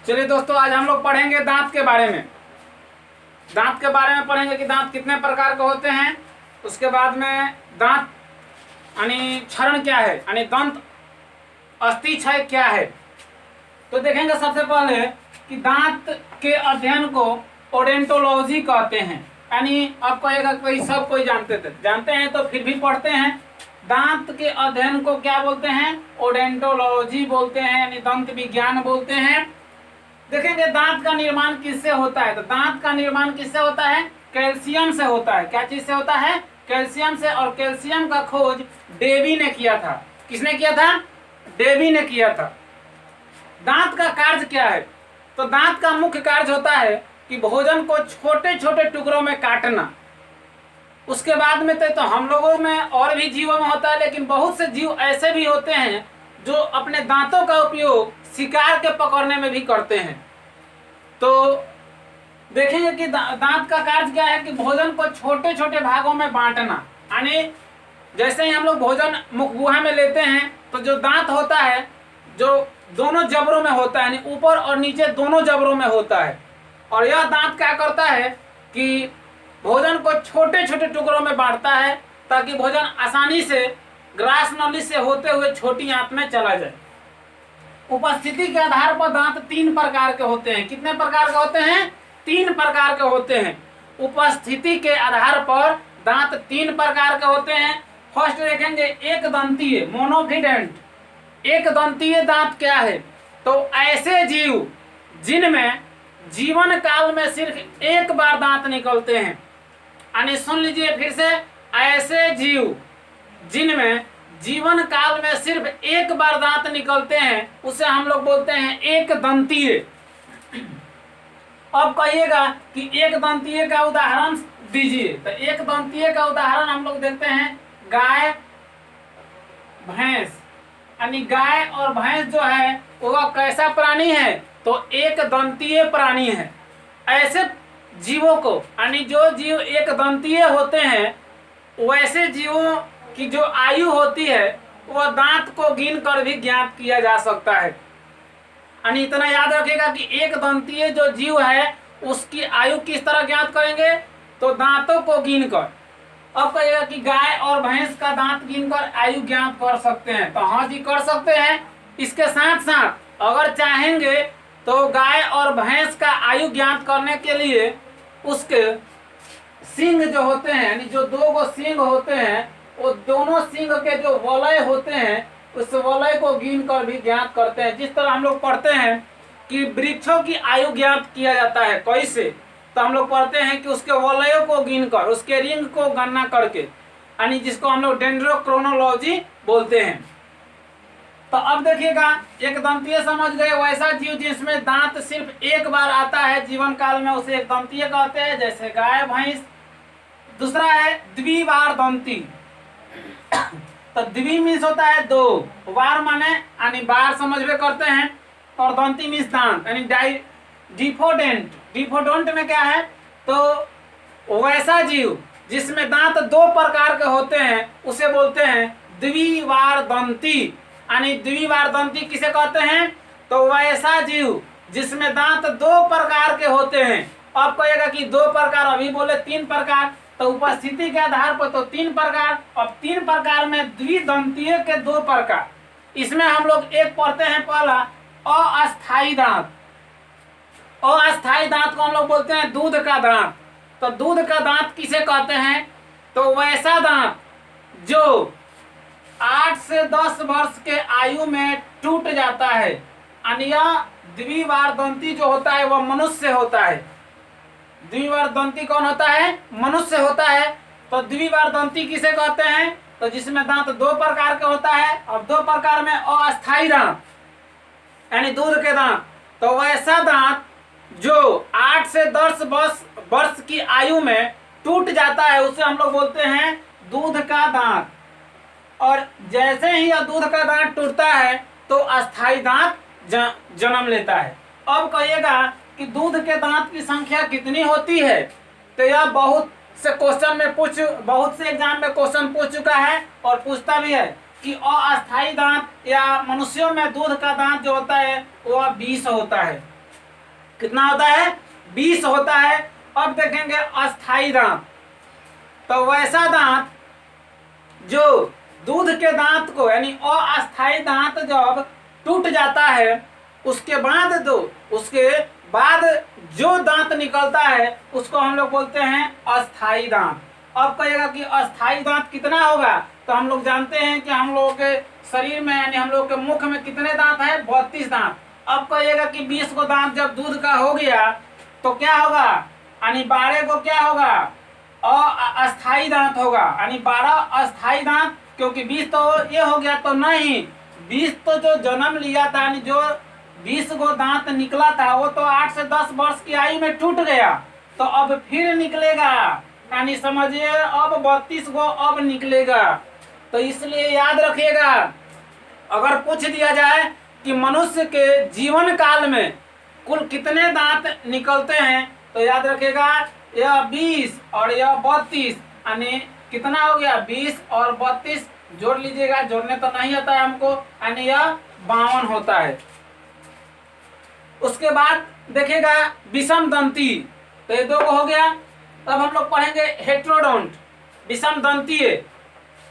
चलिए दोस्तों, आज हम लोग पढ़ेंगे दांत के बारे में। दांत के बारे में पढ़ेंगे कि दांत कितने प्रकार के होते हैं। उसके बाद में दांत यानी क्षरण क्या है, यानी दंत अस्थि क्षय क्या है। तो देखेंगे सबसे पहले कि दांत के अध्ययन को ओडेंटोलॉजी कहते हैं। यानी अब कहेगा कोई सब कोई जानते हैं तो फिर भी पढ़ते हैं। दांत के अध्ययन को क्या बोलते हैं? ओडेंटोलॉजी बोलते हैं, यानी दंत विज्ञान बोलते हैं। देखेंगे दांत का निर्माण किससे होता है। तो दांत का निर्माण किससे होता है? कैल्शियम से होता है। क्या चीज से होता है? कैल्शियम से। और कैल्शियम का खोज डेवी ने किया था। किसने किया था? डेवी ने किया था। दांत का कार्य क्या है? तो दांत का मुख्य कार्य होता है कि भोजन को छोटे छोटे टुकड़ों में काटना। उसके बाद में तो हम लोगों में और भी जीवों में होता है, लेकिन बहुत से जीव ऐसे भी होते हैं जो अपने दांतों का उपयोग शिकार के पकड़ने में भी करते हैं। तो देखेंगे कि दांत का कार्य क्या है कि भोजन को छोटे छोटे भागों में बांटना। यानी जैसे ही हम लोग भोजन मुखगुहा में लेते हैं तो जो दांत होता है जो दोनों जबड़ों में होता है, यानी ऊपर और नीचे दोनों जबड़ों में होता है। और यह दांत क्या करता है कि भोजन को छोटे छोटे टुकड़ों में बांटता है ताकि भोजन आसानी से ग्रास नली से होते हुए छोटी आंत में चला जाए। उपस्थिति के आधार पर दांत 3 प्रकार के होते हैं। कितने प्रकार के होते हैं? 3 प्रकार के होते हैं। उपस्थिति के आधार पर दांत 3 प्रकार के होते हैं। फर्स्ट देखेंगे एक दंतीय, मोनोफिडेंट। एक दंतीय दांत क्या है? तो ऐसे जीव जिनमें जीवन काल में सिर्फ एक बार दांत निकलते हैं। यानी सुन लीजिए फिर से, ऐसे जीव जिनमें जीवन काल में सिर्फ एक बार दांत निकलते हैं उसे हम लोग बोलते हैं एक दंतीय। अब कहिएगा कि एक दंतीय का उदाहरण दीजिए। तो एक दंतीय का उदाहरण हम लोग देखते हैं गाय, भैंस। यानी गाय और भैंस जो है वह कैसा प्राणी है? तो एक दंतीय प्राणी है। ऐसे जीवों को, यानी जो जीव एक दंतीय होते हैं, वैसे जीवों की जो आयु होती है वह दांत को गिन कर भी ज्ञात किया जा सकता है। यानी इतना याद रखिएगा कि एक दंतीय जो जीव है उसकी आयु किस तरह ज्ञात करेंगे? तो दांतों को गिन कर। अब कहिएगा कि गाय और भैंस का दांत गिनकर आयु ज्ञात कर सकते हैं। तो हाँ जी, कर सकते हैं। इसके साथ साथ अगर चाहेंगे तो गाय और भैंस का आयु ज्ञात करने के लिए उसके सींग जो होते हैं, यानी जो 2 सींग होते हैं, वो दोनों सींग के जो वलय होते हैं उस वलय को गिन कर भी ज्ञात करते हैं। जिस तरह हम लोग पढ़ते हैं कि वृक्षों की आयु ज्ञात किया जाता है कैसे? तो हम लोग पढ़ते हैं कि उसके वलयों को गिनकर, उसके रिंग को गणना करके, यानी जिसको हम लोग डेंड्रोक्रोनोलॉजी बोलते हैं। तो अब देखिएगा, एक दंतीय समझ गए। वैसा जीव जिसमें दांत सिर्फ एक बार आता है जीवन काल में उसे एक दंतीय कहते हैं, जैसे गाय, भैंस। दूसरा है द्विवार दंती। तो द्वि मीन्स होता है 2, वार माने यानी बार समझ में करते हैं, और दंती मीन्स दांत, यानी डिफोडेंट। डिफोडेंट में क्या है? तो वैसा जीव जिसमें दांत 2 प्रकार के होते हैं उसे बोलते हैं द्विवार दंती। यानी द्विवार दंती किसे कहते हैं? तो वैसा जीव जिसमें दांत 2 प्रकार के होते हैं। अब कहेगा कि 2 प्रकार, अभी बोले 3 प्रकार। तो उपस्थिति के आधार पर तो 3 प्रकार। अब 3 प्रकार में द्विदंतीय के 2 प्रकार। इसमें हम लोग एक पढ़ते हैं, पहला अस्थाई दांत। अस्थाई दांत को हम लोग बोलते हैं दूध का दांत। तो दूध का दांत किसे कहते हैं? तो वैसा दांत जो 8 से 10 वर्ष के आयु में टूट जाता है। यानी द्विवार दंती जो होता है वह मनुष्य होता है। द्विवार दंती कौन होता है? मनुष्य होता है। तो द्विवार दंती किसे कहते हैं? तो जिसमें दांत 2 प्रकार के होता है, और 2 प्रकार में अस्थाई दांत यानी दूध के दांत। तो वैसा दांत जो 8 से 10 वर्ष की आयु में टूट जाता है उसे हम लोग बोलते हैं दूध का दांत। और जैसे ही यह दूध का दांत टूटता है तो अस्थाई दांत जन्म लेता है। अब कहिएगा कि दूध के दांत की संख्या कितनी होती है? तो यह बहुत से एग्जाम में क्वेश्चन पूछ चुका है और पूछता भी है कि अस्थाई दांत या मनुष्यों में दूध का दांत जो होता है वह 20 होता है। कितना होता है? 20 होता है। अब देखेंगे अस्थाई दांत। तो वैसा दांत जो दूध के दांत को यानी अस्थाई दांत जब टूट जाता है उसके बाद जो दांत निकलता है उसको हम लोग बोलते हैं अस्थाई दांत। अब कहिएगा कि अस्थाई दांत कितना होगा? तो हम लोग जानते हैं कि हम लोगों के शरीर में यानी हम लोग के मुख में कितने दांत है? 32 दांत। अब कहिएगा कि 20 को दांत जब दूध का हो गया तो क्या होगा? यानी 12 को क्या होगा? अस्थाई दांत होगा, यानी 12 अस्थाई दांत। क्योंकि 20 तो ये हो गया तो नहीं, 20 तो जो जन्म लिया था यानी जो 20 को दांत निकला था वो तो 8 से 10 वर्ष की आयु में टूट गया, तो अब फिर निकलेगा, यानी समझिए अब 32 को अब निकलेगा। तो इसलिए याद रखिएगा, अगर पूछ दिया जाए कि मनुष्य के जीवन काल में कुल कितने दांत निकलते हैं तो याद रखिएगा यह 20 और यह 32, यानी कितना हो गया? 20 और 32 जोड़ लीजिएगा, जोड़ने तो नहीं आता है हमको, यानी यह 52 होता है। उसके बाद देखिएगा विषम दंती, तो ये 2 को हो गया। तब हम लोग पढ़ेंगे हेट्रोडोंट, विषम दंतीय।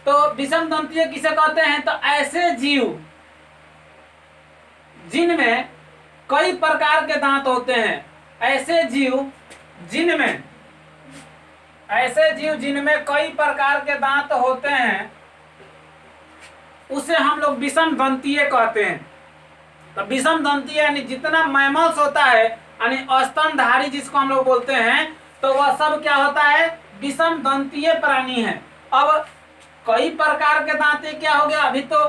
तो विषम दंतीय किसे कहते हैं? तो ऐसे जीव जिनमें कई प्रकार के दांत होते हैं, ऐसे जीव जिनमें कई प्रकार के दांत होते हैं उसे हम लोग विषम दंतीय कहते हैं। तो विषम दंतीय यानी जितना मैमल्स होता है यानी स्तनधारी जिसको हम लोग बोलते हैं, तो वह सब क्या होता है? विषम दंतीय प्राणी है। अब कई प्रकार के दांत क्या हो गया अभी तो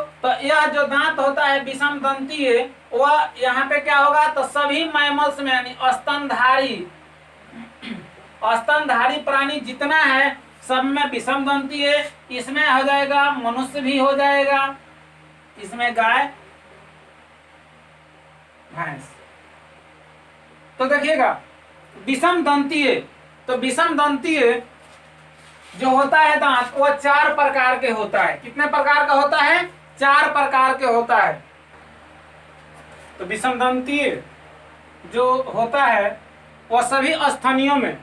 यह जो दांत होता है विषम दंतीय वह यहाँ पे क्या होगा? तो सभी मैमल्स में यानी स्तनधारी प्राणी जितना है सब में विषम दंतीय। इसमें हो जाएगा मनुष्य भी हो जाएगा, इसमें गाय भैंस। तो देखिएगा विषम दंतीय, तो विषम दंतीय जो होता है दांत वो 4 प्रकार के होता है। कितने प्रकार का होता है? 4 प्रकार के होता है। तो विषम दंतीय जो होता है वह सभी स्तनियों में,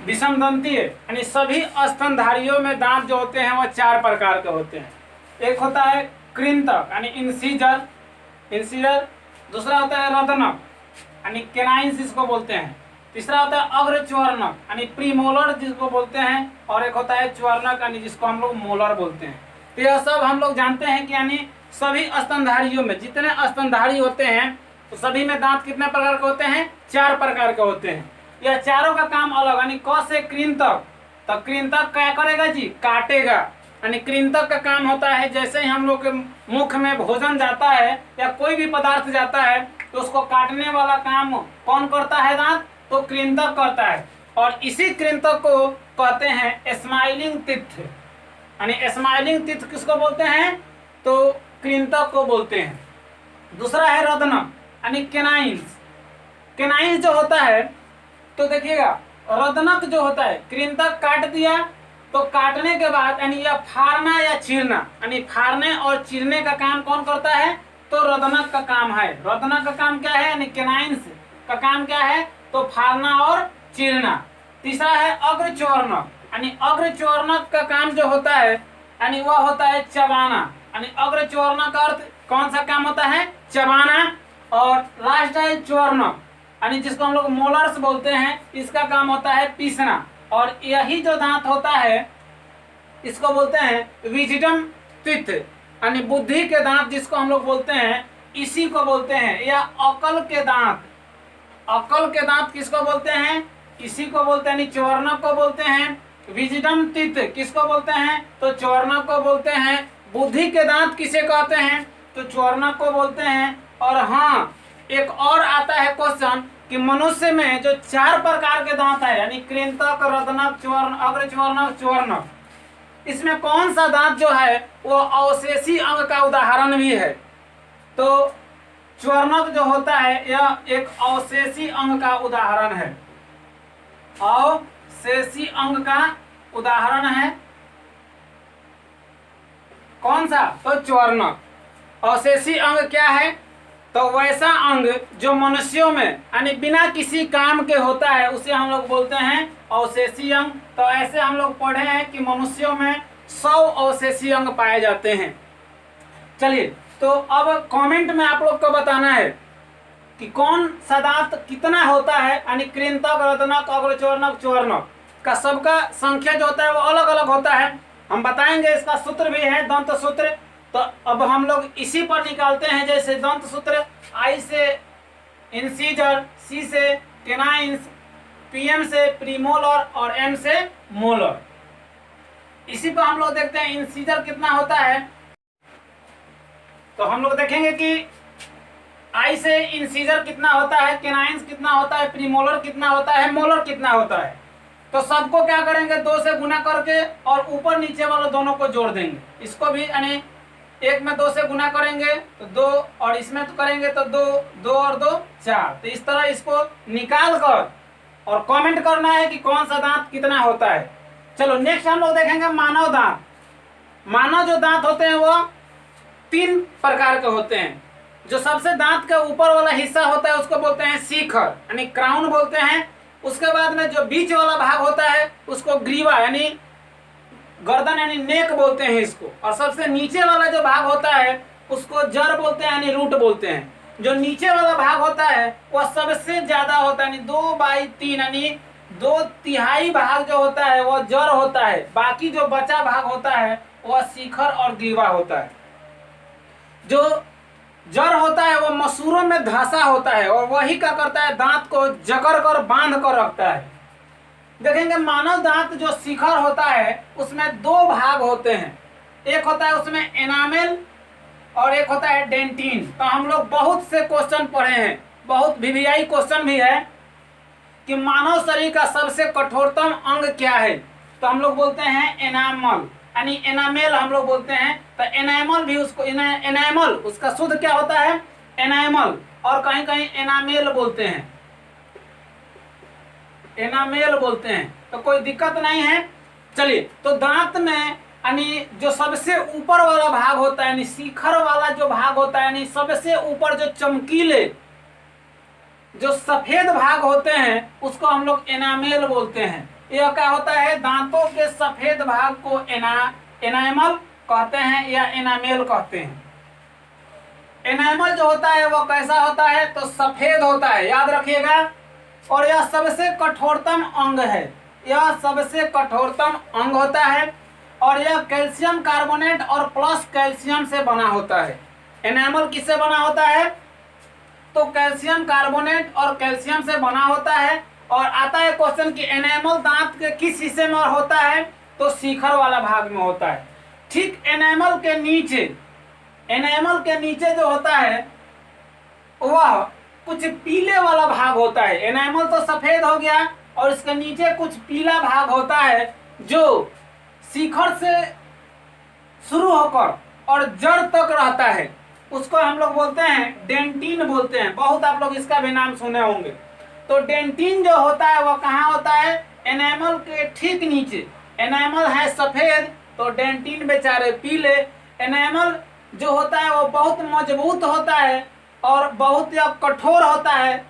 विषम दंतीय यानी सभी स्तनधारियों में दांत जो होते हैं वह 4 प्रकार के होते हैं। एक होता है कृंतक यानी इंसीजर, दूसरा होता है रदनक यानी केनाइंस जिसको बोलते हैं, तीसरा होता है अग्रच्वर्णक यानी प्रीमोलर जिसको बोलते हैं, और एक होता है च्वर्णक यानी जिसको हम लोग मोलर बोलते हैं। तो यह सब हम लोग जानते हैं कि यानी सभी स्तनधारियों में जितने स्तनधारी होते हैं तो सभी में दांत कितने प्रकार के होते हैं? 4 प्रकार के होते हैं। यह चारों का काम अलग, यानी क से कृंतक, तो कृंतक क्या करेगा जी? काटेगा। यानी कृंतक का काम होता है जैसे ही हम लोग के मुख में भोजन जाता है या कोई भी पदार्थ जाता है तो उसको काटने वाला काम कौन करता है? दांत। तो कृंतक करता है, और इसी कृंतक को कहते हैं स्माइलिंग टीथ। यानी स्माइलिंग टीथ किसको बोलते हैं? तो कृंतक को बोलते हैं। दूसरा है रदनक यानी केनाइंस जो होता है, तो देखिएगा रदनक जो होता है कृंतक काट दिया तो काटने के बाद यानी यह फाड़ना या चीरना, यानी फाड़ने और चीरने का काम कौन करता है? तो रदनक का काम है। रदनक का काम क्या है? यानी केनाइंस का काम क्या है? तो फाड़ना और चीरना। तीसरा है अग्रच्वर्णक, यानी अग्रच्वर्णक का काम जो होता है यानी वह होता है चबाना। यानी अग्रच्वर्णक का अर्थ कौन सा काम होता है? चबाना। और लास्ट है च्वर्णक यानी जिसको हम लोग मोलर्स बोलते हैं, इसका काम होता है पीसना। और यही जो दांत होता है इसको बोलते हैं विजडम टीथ यानी बुद्धि के दांत जिसको हम लोग बोलते हैं, इसी को बोलते हैं। या अकल के दांत, अकल के दांत किसको बोलते हैं? इसी को बोलते हैं, च्वर्णक को बोलते हैं। विजडम टीथ किसको बोलते हैं? तो च्वर्णक को बोलते हैं। बुद्धि के दांत किसे कहते हैं? तो च्वर्णक को बोलते हैं। और हाँ, एक और आता है क्वेश्चन कि मनुष्य में जो 4 प्रकार के दांत है यानी कृंतक, रदनक, अग्रच्वर्णक, च्वर्णक, इसमें कौन सा दांत जो है वो अवशेषी अंग का उदाहरण भी है? तो च्वर्णक जो होता है यह एक अवशेषी अंग का उदाहरण है। अवशेषी अंग का उदाहरण है कौन सा? तो च्वर्णक। अवशेषी अंग क्या है? तो वैसा अंग जो मनुष्यों में यानी बिना किसी काम के होता है उसे हम लोग बोलते हैं अवशेषी अंग। तो ऐसे हम लोग पढ़े हैं कि मनुष्यों में 100 अवशेषी अंग पाए जाते हैं। चलिए, तो अब कमेंट में आप लोग को बताना है कि कौन सा दांत कितना होता है, यानी कृंतक, रत्नक, अग्रचर्णक, चर्णक का सबका संख्या जो होता है वो अलग अलग होता है। हम बताएंगे, इसका सूत्र भी है दंत सूत्र। तो अब हम लोग इसी पर निकालते हैं, जैसे दंत सूत्र आई से इंसीजर, सी से टेनाइंस, पीएम से प्रीमोलर और एम से मोलर। इसी पर हम लोग देखते हैं इंसीजर कितना होता है। तो हम लोग देखेंगे कि आई से इंसीजर कितना होता है, केनाइंस कितना होता है, प्रीमोलर कितना होता है, मोलर कितना होता है। तो सबको क्या करेंगे, 2 से गुना करके और ऊपर नीचे वाले दोनों को जोड़ देंगे। इसको भी यानी एक में 2 से गुना करेंगे तो 2, और इसमें तो करेंगे तो 2, 2 और 2 4। तो इस तरह इसको निकाल कर और कमेंट करना है कि कौन सा दांत कितना होता है। चलो नेक्स्ट हम लोग देखेंगे मानव दांत। मानव जो दांत होते हैं वो 3 प्रकार के होते हैं। जो सबसे दांत के ऊपर वाला हिस्सा होता है उसको बोलते हैं शिखर यानी क्राउन बोलते हैं। उसके बाद में जो बीच वाला भाग होता है उसको ग्रीवा यानी गर्दन यानी नेक बोलते हैं इसको। और सबसे नीचे वाला जो भाग होता है उसको जड़ बोलते हैं यानी रूट बोलते हैं। जो नीचे वाला भाग होता है वह सबसे ज्यादा होता है, यानी 2/3 यानी 2/3 भाग जो होता है वह जड़ होता है। बाकी जो बचा भाग होता है वह शिखर और ग्रीवा होता है। जो जड़ होता है वो मसूरों में धंसा होता है और वही क्या करता है, दांत को जकड़ कर बांध कर रखता है। देखेंगे मानव दांत जो शिखर होता है उसमें 2 भाग होते हैं। एक होता है उसमें एनामेल और एक होता है डेंटिन। तो हम लोग बहुत से क्वेश्चन पढ़े हैं, बहुत वीवीआई क्वेश्चन भी है कि मानव शरीर का सबसे कठोरतम अंग क्या है। तो हम लोग बोलते हैं एनामल यानी एनामेल हम लोग बोलते हैं। तो एनामल भी उसको एनामल उसका शुद्ध क्या होता है, एनामल, और कहीं कहीं एनामेल बोलते हैं, एनामेल बोलते हैं। तो कोई दिक्कत नहीं है। चलिए, तो दांत में यानी जो सबसे ऊपर वाला भाग होता है यानी शिखर वाला जो भाग होता है यानी सबसे ऊपर जो चमकीले जो सफेद भाग होते हैं उसको हम लोग एनामेल बोलते हैं। यह क्या होता है, दांतों के सफेद भाग को एनामल कहते हैं या एनामेल कहते हैं। एनामल जो होता है वो कैसा होता है, तो सफेद होता है, याद रखिएगा। और यह सबसे कठोरतम अंग है, यह सबसे कठोरतम अंग होता है और यह कैल्शियम कार्बोनेट और प्लस कैल्शियम से बना होता है। एनामल किससे बना होता है, तो कैल्शियम कार्बोनेट और कैल्शियम से बना होता है। और आता है क्वेश्चन कि एनामल दांत के किस हिस्से में होता है, तो शिखर वाला भाग में होता है। ठीक एनामल के नीचे जो होता है वह कुछ पीले वाला भाग होता है। एनामल तो सफेद हो गया और इसके नीचे कुछ पीला भाग होता है जो शिखर से शुरू होकर और जड़ तक रहता है। उसको हम लोग बोलते हैं डेंटिन बोलते हैं। बहुत आप लोग इसका भी नाम सुने होंगे। तो डेंटिन जो होता है वह कहाँ होता है, एनामल के ठीक नीचे। एनामल है सफेद तो डेंटिन बेचारे पीले। एनामल जो होता है वो बहुत मजबूत होता है और बहुत कठोर होता है,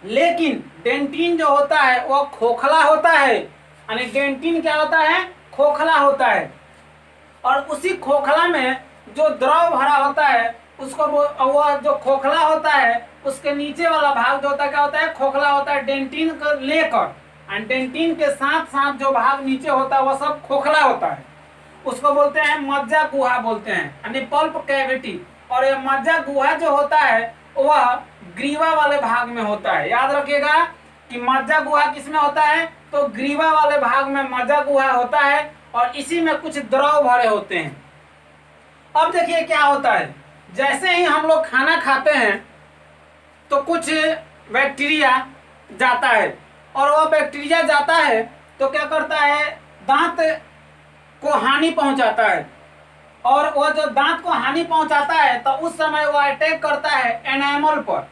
लेकिन डेंटिन जो होता है वो खोखला होता है। यानी डेंटिन क्या होता है, खोखला होता है। और उसी खोखला में जो द्रव भरा होता है उसको वो जो खोखला होता है उसके नीचे वाला भाग जो होता है क्या होता है, खोखला होता है। डेंटिन को लेकर और डेंटिन के साथ साथ जो भाग नीचे होता है वह सब खोखला होता है। उसको बोलते हैं मज्जा गुहा बोलते हैं, यानी पल्प कैविटी। और ये मज्जा गुहा जो होता है वह ग्रीवा वाले भाग में होता है। याद रखिएगा कि मज्जा गुहा किस में होता है, तो ग्रीवा वाले भाग में मज्जा गुहा होता है और इसी में कुछ द्रव भरे होते हैं। अब देखिए क्या होता है, जैसे ही हम लोग खाना खाते हैं तो कुछ बैक्टीरिया जाता है और वह बैक्टीरिया जाता है तो क्या करता है, दांत को हानि पहुंचाता है। और वह जो दांत को हानि पहुंचाता है तो उस समय वह अटैक करता है एनामल पर।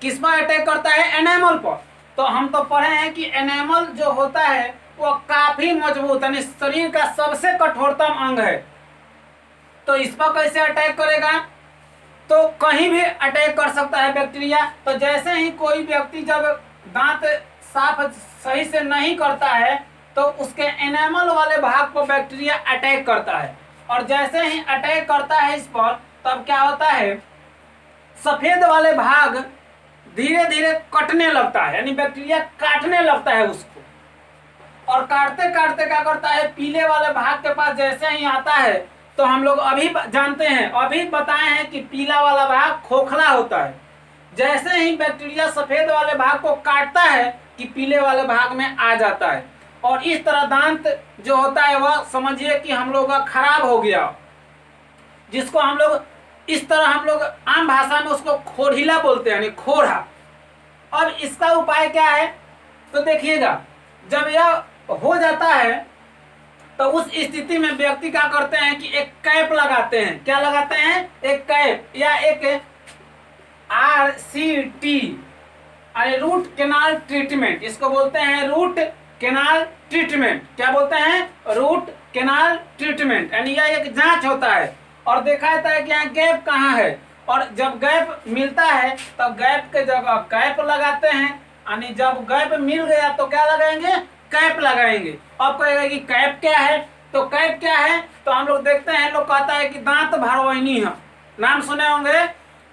किस पर अटैक करता है, एनामल पर। तो हम तो पढ़े हैं कि एनामल जो होता है वह काफी मजबूत यानी शरीर का सबसे कठोरतम अंग है। तो इस पर कैसे अटैक करेगा? तो कहीं भी अटैक कर सकता है बैक्टीरिया। तो जैसे ही कोई व्यक्ति जब दांत साफ सही से नहीं करता है तो उसके एनामल वाले भाग पर बैक्टीरिया अटैक करता है, और जैसे ही अटैक करता है इस पर, तब क्या होता है, सफेद वाले भाग धीरे धीरे कटने लगता है, यानी बैक्टीरिया काटने लगता है उसको, और काटते काटते क्या करता है, पीले वाले भाग के पास जैसे ही आता है, तो हम लोग अभी जानते हैं, अभी बताए हैं कि पीला वाला भाग खोखला होता है। जैसे ही बैक्टीरिया सफेद वाले भाग को काटता है कि पीले वाले भाग में आ जाता है, और इस तरह दांत जो होता है वह समझिए कि हम लोग का खराब हो गया, जिसको हम लोग इस तरह हम लोग आम भाषा में उसको खोढ़िला बोलते हैं, यानी खोढ़ा। अब इसका उपाय क्या है? तो देखिएगा, जब यह हो जाता है तो उस स्थिति में व्यक्ति क्या करते हैं कि एक कैप लगाते हैं। क्या लगाते हैं? एक कैप या एक RCT, रूट कैनाल ट्रीटमेंट, इसको बोलते हैं रूट कैनाल ट्रीटमेंट। क्या बोलते हैं? Root canal treatment. यानी यह एक जांच होता है और देखा जाता है कि यहाँ गैप कहाँ है, और जब गैप मिलता है तो गैप के जगह कैप लगाते हैं, यानी जब गैप मिल गया तो क्या लगाएंगे? कैप लगाएंगे। अब कहेगा कि कैप क्या है? तो कैप क्या है? तो हम लोग देखते हैं, लोग कहता है कि दांत भरवाइनी है, नाम सुने होंगे।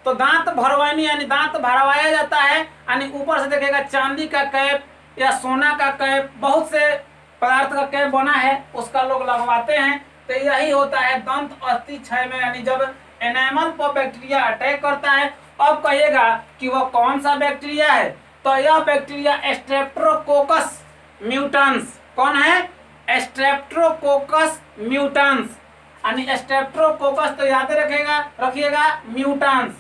तो दांत भरवाइनी यानी दांत भरवाया जाता है, यानी ऊपर से देखेगा चांदी का कैप या सोना का कैप, बहुत से पदार्थ का कैप बना है, उसका लोग लगवाते हैं। तो यही होता है दंत अस्थि क्षय में, यानी जब एनामल पर बैक्टीरिया अटैक करता है। अब कहिएगा कि वह कौन सा बैक्टीरिया है? तो यह बैक्टीरिया स्ट्रेप्टोकोकस म्यूटेंस। कौन है? स्ट्रेप्टोकोकस म्यूटेंस, यानी स्ट्रेप्टोकोकस तो याद रखिएगा म्यूटेंस,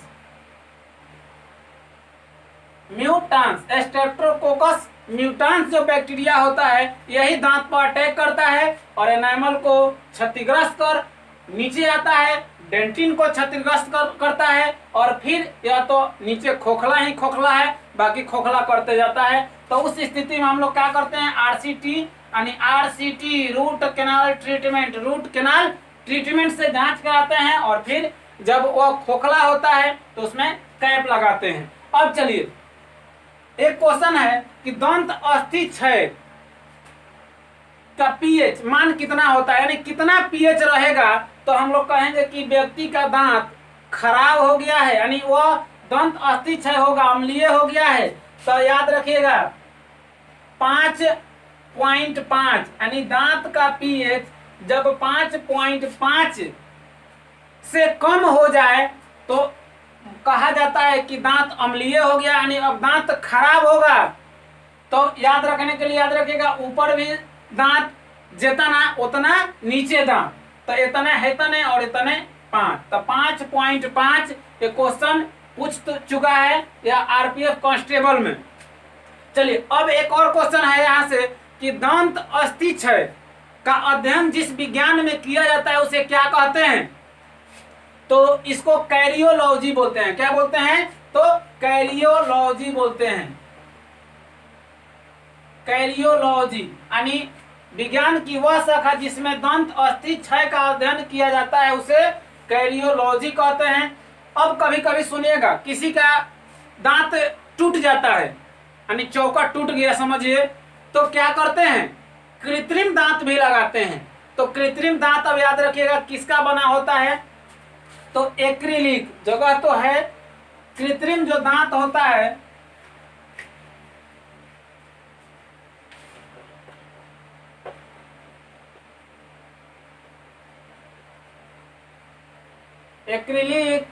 स्ट्रेप्टोकोकस म्यूटेंस जो बैक्टीरिया होता है यही दांत पर अटैक करता है और एनामल को क्षतिग्रस्त कर नीचे आता है, डेंटिन को क्षतिग्रस्त करता है, और फिर यह तो नीचे खोखला ही खोखला है, बाकी खोखला करते जाता है। तो उस स्थिति में हम लोग क्या करते हैं? RCT, यानी RCT root canal treatment, root canal treatment से जांच कराते हैं, और फिर जब वह खोखला होता है तो उसमें कैप लगाते हैं। अब चलिए, एक क्वेश्चन है कि दंत अस्थि क्षय का pH मान कितना होता है, यानी कितना pH रहेगा? तो हम लोग कहेंगे कि व्यक्ति का दांत खराब हो गया है, यानी वह दंत अस्थि क्षय होगा, अम्लीय हो गया है। तो याद रखिएगा 5.5, यानी दांत का pH जब 5.5 से कम हो जाए तो कहा जाता है कि दांत अम्लीय हो गया, यानी अब दांत खराब होगा। तो याद रखने के लिए याद रखिएगा, ऊपर भी दांत जितना उतना नीचे दांत, तो इतने है इतने और इतने 5, तो 5.5 ये क्वेश्चन पूछ चुका है या RPF कांस्टेबल में। चलिए, अब एक और क्वेश्चन है यहाँ से कि दंत अस्थि क्षय का अध्ययन जिस विज्ञान में किया जाता है उसे क्या कहते हैं? तो इसको कैरियोलॉजी बोलते हैं। क्या बोलते हैं? तो कैरियोलॉजी बोलते हैं। कैरियोलॉजी यानी विज्ञान की वह शाखा जिसमें दंत अस्थि क्षय का अध्ययन किया जाता है उसे कैरियोलॉजी कहते हैं। अब कभी कभी सुनिएगा, किसी का दांत टूट जाता है, यानी चौका टूट गया समझिए, तो क्या करते हैं? कृत्रिम दांत भी लगाते हैं। तो कृत्रिम दांत अब याद रखिएगा किसका बना होता है? तो एक्रिलिक जगह तो है, कृत्रिम जो दांत होता है एक्रिलिक,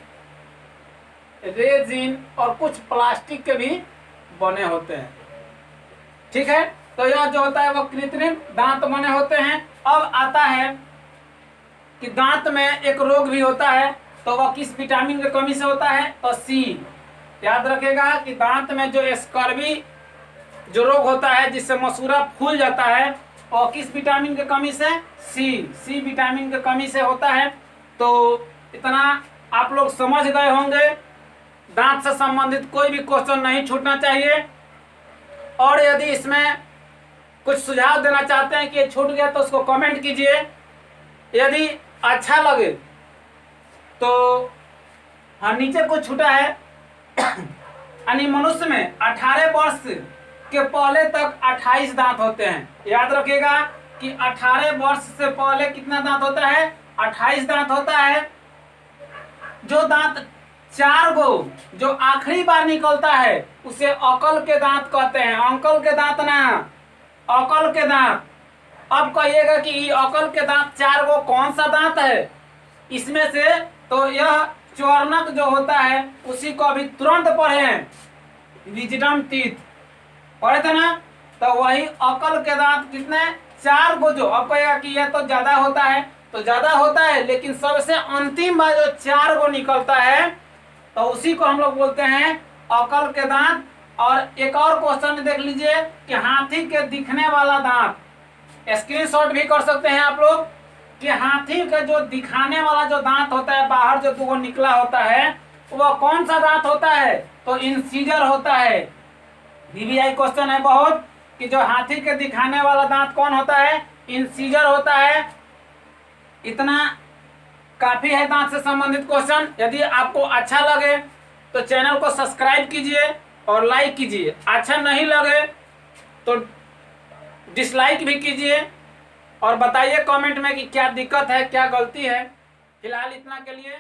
रेजिन और कुछ प्लास्टिक के भी बने होते हैं। ठीक है, तो यह जो होता है वो कृत्रिम दांत बने होते हैं। अब आता है कि दांत में एक रोग भी होता है, तो वह किस विटामिन की कमी से होता है? तो सी। याद रखेगा कि दांत में जो स्कर्वी जो रोग होता है जिससे मसूड़ा फूल जाता है, और किस विटामिन की कमी से? सी विटामिन की कमी से होता है। तो इतना आप लोग समझ गए होंगे, दांत से संबंधित कोई भी क्वेश्चन नहीं छूटना चाहिए। और यदि इसमें कुछ सुझाव देना चाहते हैं कि ये छूट गया तो उसको कमेंट कीजिए। यदि अच्छा लगे तो हाँ नीचे को छूटा है। यानी मनुष्य में 18 वर्ष के पहले तक 28 दांत होते हैं। याद रखिएगा कि 18 वर्ष से पहले कितना दांत होता है? 28 दांत होता है। जो दांत 4 गो जो आखिरी बार निकलता है उसे अकल के दांत कहते हैं। अंकल के दांत ना, अकल के दांत। अब कहिएगा कि ये अकल के दांत 4 गो कौन सा दांत है इसमें से? तो यह चौर्णक जो होता है उसी को अभी तुरंत पढ़े हैं, विजडम टीथ पढ़े थे ना। तो वही अकल के दांत कितने? 4 गो। जो अब कहेगा कि यह तो ज्यादा होता है, तो ज्यादा होता है, लेकिन सबसे अंतिम बार जो 4 गो निकलता है तो उसी को हम लोग बोलते हैं अकल के दांत। और एक और क्वेश्चन देख लीजिए कि हाथी के दिखने वाला दांत, स्क्रीनशॉट भी कर सकते हैं आप लोग, कि हाथी का जो दिखाने वाला जो दांत होता है, बाहर जो 2 निकला होता है, वह कौन सा दांत होता है? तो इंसीजर होता है। वीवीआई क्वेश्चन है बहुत, कि जो हाथी के दिखाने वाला दांत कौन होता है? इंसीजर होता है। इतना काफी है दांत से संबंधित क्वेश्चन। यदि आपको अच्छा लगे तो चैनल को सब्सक्राइब कीजिए और लाइक कीजिए। अच्छा नहीं लगे तो डिसलाइक भी कीजिए और बताइए कमेंट में कि क्या दिक्कत है, क्या गलती है। फिलहाल इतना के लिए